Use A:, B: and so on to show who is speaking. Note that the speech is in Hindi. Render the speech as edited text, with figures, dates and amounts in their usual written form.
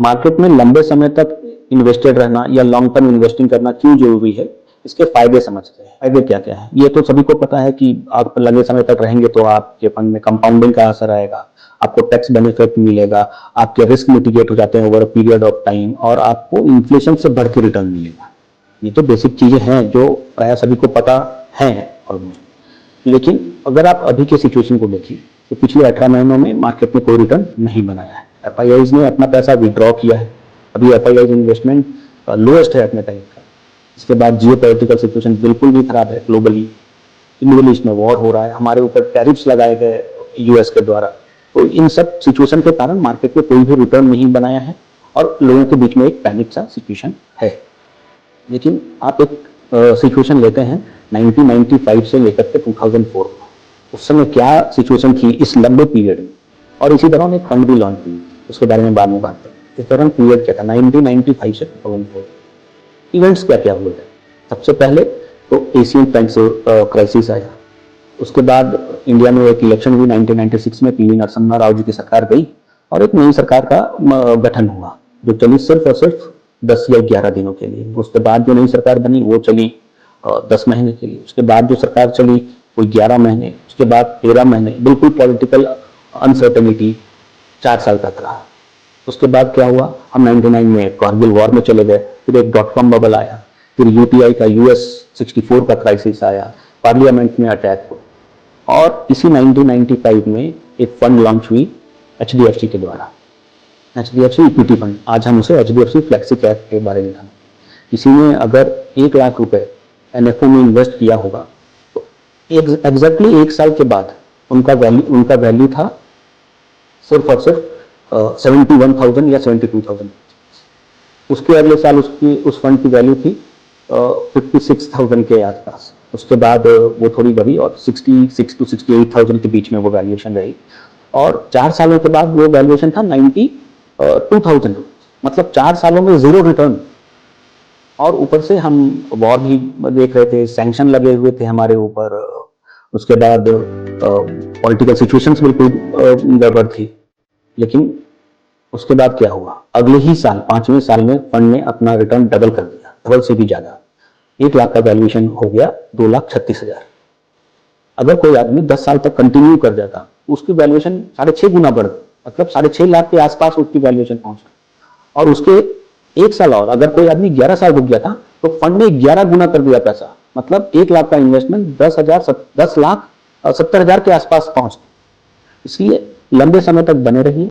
A: मार्केट में लंबे समय तक इन्वेस्टेड रहना या लॉन्ग टर्म इन्वेस्टिंग करना क्यों जरूरी है, इसके फायदे समझते हैं। फायदे क्या क्या है, ये तो सभी को पता है कि आप लंबे समय तक रहेंगे तो आपके फंड में कंपाउंडिंग का असर आएगा, आपको टैक्स बेनिफिट मिलेगा, आपके रिस्क मिटिगेट हो जाते हैं over a period of time, और आपको इन्फ्लेशन से बढ़ के रिटर्न मिलेगा। ये तो बेसिक चीजें हैं जो प्राय सभी को पता है ऑलमोस्ट। लेकिन अगर आप अभी के सिचुएशन को देखिए तो पिछले 18 महीनों में मार्केट में कोई रिटर्न नहीं बनाया है। एफआईआईज ने अपना पैसा विड्रॉ किया है, अभी एफआईआईज इन्वेस्टमेंट लोएस्ट है अपने टाइम का। इसके बाद जियो पॉलिटिकल सिचुएशन बिल्कुल भी खराब है ग्लोबली, मिडिल ईस्ट में वॉर हो रहा है, हमारे ऊपर टैरिफ्स लगाए गए यूएस के द्वारा। तो इन सब सिचुएशन के कारण मार्केट में कोई भी रिटर्न नहीं बनाया है और लोगों के बीच में एक पैनिक सा सिचुएशन है। लेकिन आप एक सिचुएशन लेते हैं 1995 से लेकर के 2004, उस समय क्या सिचुएशन थी इस लंबे पीरियड में, और इसी दौरान एक फंड भी लॉन्च हुई, उसके बारे में बाद में बात करें। इस दौरान पीरियड क्या था 1995 से 2004, इवेंट्स क्या क्या हुए थे। सबसे पहले तो एशियन पेंट्स क्राइसिस आया, उसके बाद इंडिया में एक इलेक्शन हुई 1996 में, पीवी नरसिम्हा राव जी की सरकार गई और एक नई सरकार का गठन हुआ जो चली सिर्फ और सिर्फ 10 या 11 दिनों के लिए। उसके बाद जो नई सरकार बनी वो चली 10 महीने के लिए, उसके बाद जो सरकार चली कोई 11 महीने, उसके बाद 13 महीने, बिल्कुल पॉलिटिकल अनसर्टेनिटी 4 साल तक रहा। उसके बाद क्या हुआ, हम 99 में कारगिल वॉर में चले गए, फिर एक .com बबल आया, फिर यूटीआई का US 64 का क्राइसिस आया, पार्लियामेंट में अटैक हुआ, और इसी 1995 में एक फंड लॉन्च हुई HDFC के द्वारा, HDFC इक्विटी फंड। आज हम उसे HDFC फ्लेक्सी कैप के बारे में जानेंगे। किसी ने अगर 1 लाख रुपए NFO में इन्वेस्ट किया होगा तो एग्जैक्टली 1 साल के बाद उनका वैल्यू था सिर्फ और सिर्फ 71,000 या 72,000। उसके अगले साल उस फंड की वैल्यू थी 56,000 के आसपास। उसके बाद वो थोड़ी बढ़ी और 66 to 68,000 के बीच में वो वैल्यूएशन रही, और 4 सालों के बाद वो वैल्यूएशन था 92,000। मतलब 4 सालों में 0 रिटर्न, और ऊपर से हम वॉर भी देख रहे थे, सैंक्शन लगे हुए थे हमारे ऊपर, उसके बाद पॉलिटिकल सिचुएशंस बिल्कुल गड़बड़ थी। लेकिन उसके बाद क्या हुआ, अगले ही साल 5वें साल में फंड ने अपना रिटर्न डबल कर दिया, डबल से भी ज्यादा। 1 लाख का वैल्यूएशन हो गया 2,36,000। अगर कोई आदमी 10 साल तक कंटिन्यू कर जाता उसकी वैल्यूएशन 6.5 गुना बढ़, मतलब 6.5 लाख के आसपास उसकी वैल्यूएशन पहुंचा। और उसके 1 साल और अगर कोई आदमी 11 साल रुक गया था तो फंड ने 11 गुना कर दिया पैसा, मतलब 1 लाख का इन्वेस्टमेंट 10 लाख 70,000 के आसपास पहुंच। इसलिए लंबे समय तक बने रहिए,